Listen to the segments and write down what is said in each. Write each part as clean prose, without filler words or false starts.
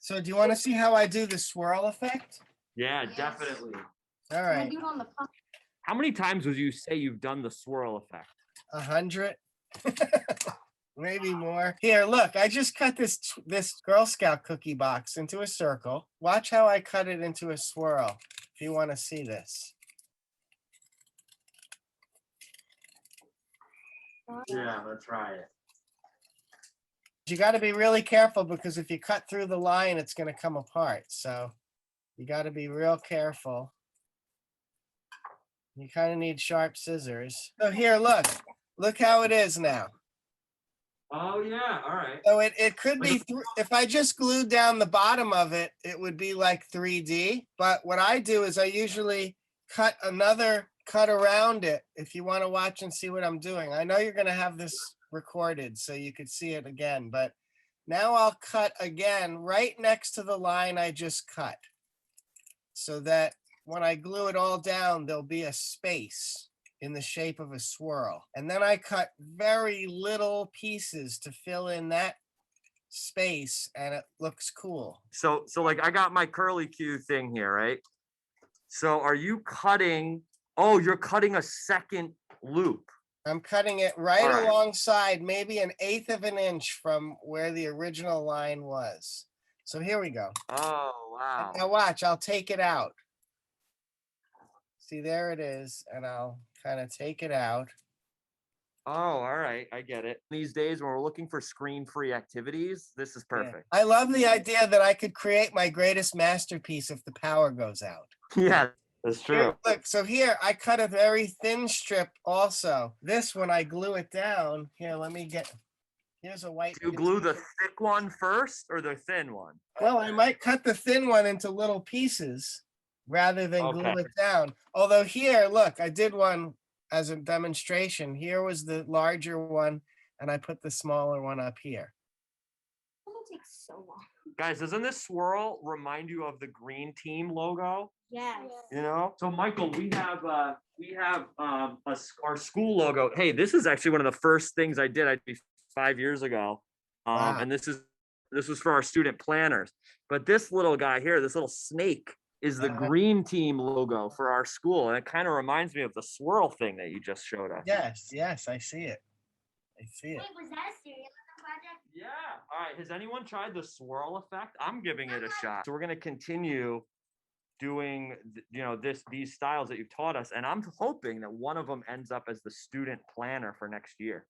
So do you want to see how I do the swirl effect? Yeah, definitely. All right. Do it on the pump. How many times would you say you've done the swirl effect? 100. Maybe more. Here, look, I just cut this Girl Scout cookie box into a circle. Watch how I cut it into a swirl, if you want to see this. Yeah, let's try it. You got to be really careful because if you cut through the line, it's going to come apart. So you got to be real careful. You kind of need sharp scissors. So here, look how it is now. Oh yeah, all right. So it could be, if I just glued down the bottom of it, it would be like 3D. But what I do is I usually cut another cut around it if you want to watch and see what I'm doing. I know you're going to have this recorded so you could see it again, but now I'll cut again right next to the line I just cut so that when I glue it all down, there'll be a space in the shape of a swirl. And then I cut very little pieces to fill in that space and it looks cool. So like I got my curly Q thing here, right? So are you cutting, oh, you're cutting a second loop. I'm cutting it right alongside, maybe 1/8 of an inch from where the original line was. So here we go. Oh, wow. And now watch, I'll take it out. See, there it is. And I'll kind of take it out. Oh, all right. I get it. These days when we're looking for screen-free activities, this is perfect. Yeah. I love the idea that I could create my greatest masterpiece if the power goes out. Yeah, that's true. Here, look, so here I cut a very thin strip also. This, when I glue it down, here, let me get, here's a white. Do you glue the thick one first or the thin one? Well, I might cut the thin one into little pieces rather than glue it down. Although here, look, I did one as a demonstration. Here was the larger one, and I put the smaller one up here. It takes so long. Guys, doesn't this swirl remind you of the green team logo? Yes. You know? So Michael, we have our school logo. Hey, this is actually one of the first things I did 5 years ago. Wow. And this was for our student planners. But this little guy here, this little snake, is the green team logo for our school. And it kind of reminds me of the swirl thing that you just showed us. Yes, I see it. I see it. Wait, was that a Cerealism project? Yeah. All right. Has anyone tried the swirl effect? I'm giving it a shot. So we're going to continue doing, these styles that you've taught us. And I'm hoping that one of them ends up as the student planner for next year.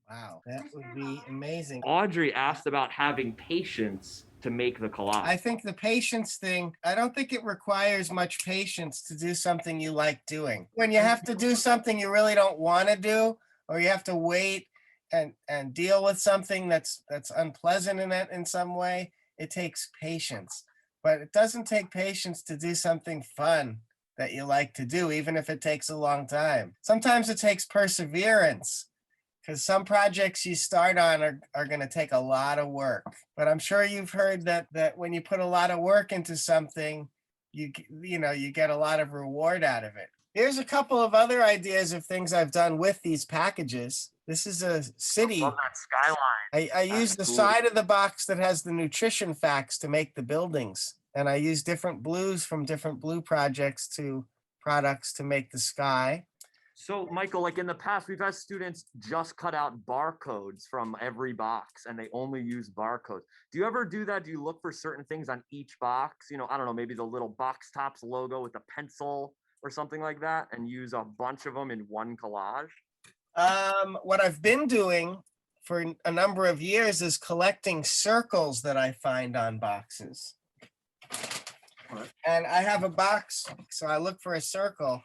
Wow, that would be amazing. Audrey asked about having patience to make the collage. I think the patience thing, I don't think it requires much patience to do something you like doing. When you have to do something you really don't want to do, or you have to wait and deal with something that's unpleasant in some way, it takes patience. But it doesn't take patience to do something fun that you like to do, even if it takes a long time. Sometimes it takes perseverance, because some projects you start on are going to take a lot of work. But I'm sure you've heard that when you put a lot of work into something, you get a lot of reward out of it. Here's a couple of other ideas of things I've done with these packages. This is a city. I love that skyline. I use the side of the box that has the nutrition facts to make the buildings. And I use different blues from different blue products to make the sky. So Michael, like in the past, we've had students just cut out barcodes from every box and they only use barcodes. Do you ever do that? Do you look for certain things on each box? I don't know, maybe the little box tops logo with a pencil or something like that, and use a bunch of them in one collage? What I've been doing for a number of years is collecting circles that I find on boxes. And I have a box, so I look for a circle.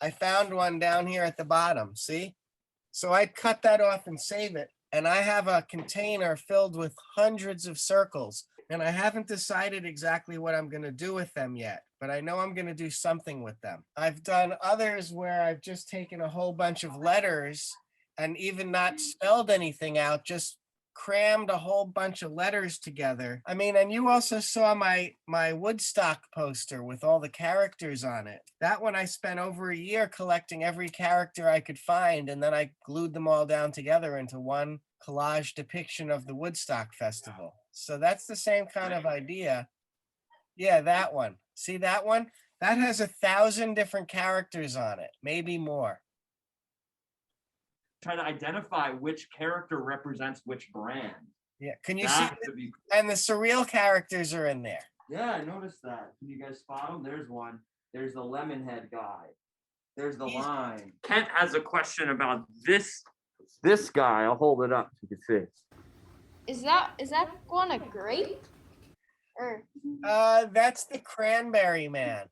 I found one down here at the bottom, see? So I'd cut that off and save it. And I have a container filled with hundreds of circles. And I haven't decided exactly what I'm going to do with them yet, but I know I'm going to do something with them. I've done others where I've just taken a whole bunch of letters and even not spelled anything out, just crammed a whole bunch of letters together. I mean, and you also saw my Woodstock poster with all the characters on it. That one I spent over a year collecting every character I could find, and then I glued them all down together into one collage depiction of the Woodstock Festival. So that's the same kind of idea. Yeah, that one. See that one? That has 1,000 different characters on it, maybe more. Try to identify which character represents which brand. Yeah, can you see? That could be. And the surreal characters are in there. Yeah, I noticed that. Can you guys spot them? There's one. There's the lemon head guy. There's the line. Kent has a question about this guy. I'll hold it up so you can see. Is that one a grape? Or That's the Cranberry Man.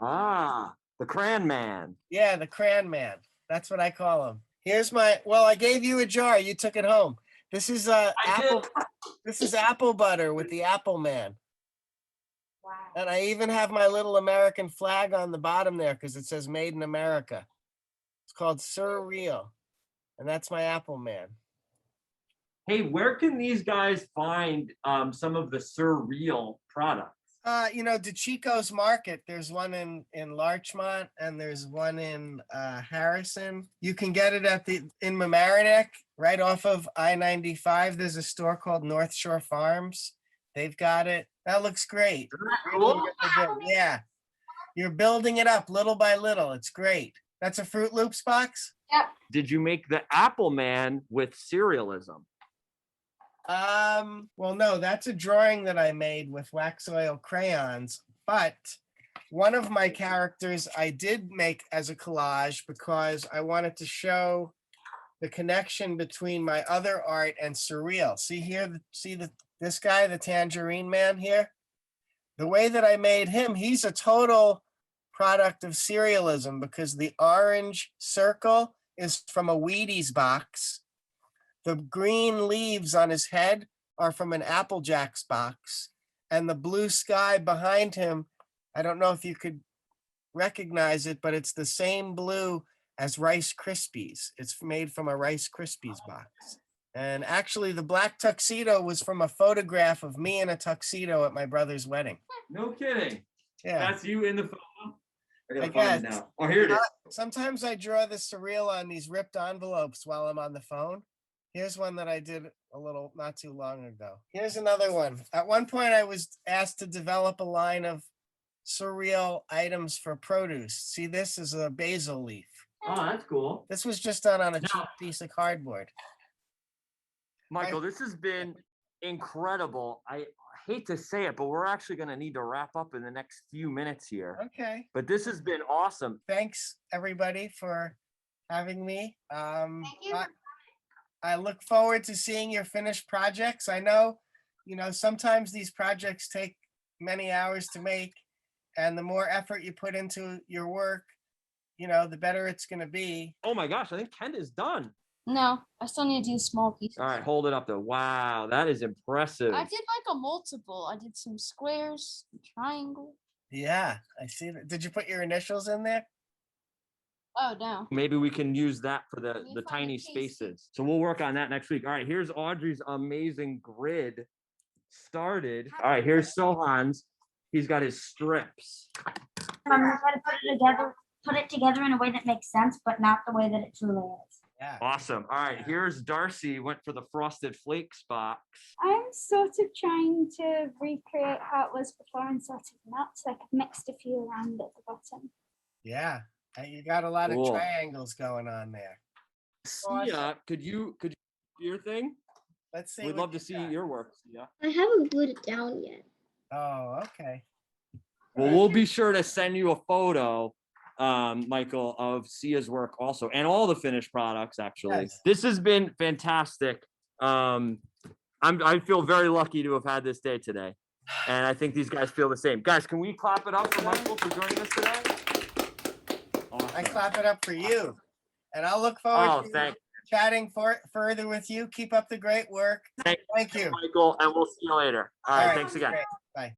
Ah, the Cran Man. Yeah, the Cran Man. That's what I call him. Here's well, I gave you a jar. You took it home. This is apple. This is apple butter with the Apple Man. wow. And I even have my little American flag on the bottom there because it says Made in America. It's called Surreal. And that's my Apple Man. Hey, where can these guys find some of the surreal products? DeChico's Market. There's one in Larchmont and there's one in Harrison. You can get it in Mamaroneck, right off of I-95. There's a store called North Shore Farms. They've got it. That looks great. Cool. Yeah. You're building it up little by little. It's great. That's a Fruit Loops box? Yep. Did you make the Apple Man with Cerealism? Well, no, that's a drawing that I made with wax oil crayons, but one of my characters I did make as a collage because I wanted to show the connection between my other art and surreal. See here, this guy, the Tangerine Man here? The way that I made him, he's a total product of Cerealism because the orange circle is from a Wheaties box. The green leaves on his head are from an Apple Jacks box. And the blue sky behind him, I don't know if you could recognize it, but it's the same blue as Rice Krispies. It's made from a Rice Krispies box. And actually the black tuxedo was from a photograph of me in a tuxedo at my brother's wedding. No kidding. Yeah. That's you in the photo? I gotta I find it guess. now. Oh, here it is. Sometimes I draw the surreal on these ripped envelopes while I'm on the phone. Here's one that I did not too long ago. Here's another one. At one point, I was asked to develop a line of surreal items for produce. See, this is a basil leaf. Oh, that's cool. This was just done on a cheap piece of cardboard. Michael, this has been incredible. I hate to say it, but we're actually going to need to wrap up in the next few minutes here. Okay. But this has been awesome. Thanks, everybody, for having me. Thank you. I look forward to seeing your finished projects. I know, sometimes these projects take many hours to make, and the more effort you put into your work, the better it's going to be. Oh my gosh, I think Kent is done. No, I still need to do small pieces. All right, hold it up though. Wow, that is impressive. I did like a multiple. I did some squares, triangle. Yeah, I see that. Did you put your initials in there? Oh no. Maybe we can use that for the find the tiny case. spaces. So we'll work on that next week. All right, here's Audrey's amazing grid started. All right, here's Sohan's. He's got his strips. I'm gonna try to put it together in a way that makes sense, but not the way that it truly is. Yeah. Awesome. All right, here's Darcy, went for the Frosted Flakes box. I'm sort of trying to recreate how it was before and sorting them out, so I could mixed a few around at the bottom. Yeah. You got a lot of Cool. triangles going on there. Sia, could you do your thing? Let's see. We'd what love to you see got. your work, Sia. I haven't glued it down yet. Oh, okay. Well, we'll be sure to send you a photo, Michael, of Sia's work also, and all the finished products, actually. Yes. This has been fantastic. I feel very lucky to have had this day today. And I think these guys feel the same. Guys, can we clap it up for Michael for joining us today? I Awesome. clap it up for you. And I'll look forward to thank chatting further with you. Keep up the great work. Thank Thank you. Michael, and we'll see you later. All right, thanks again. great. Bye.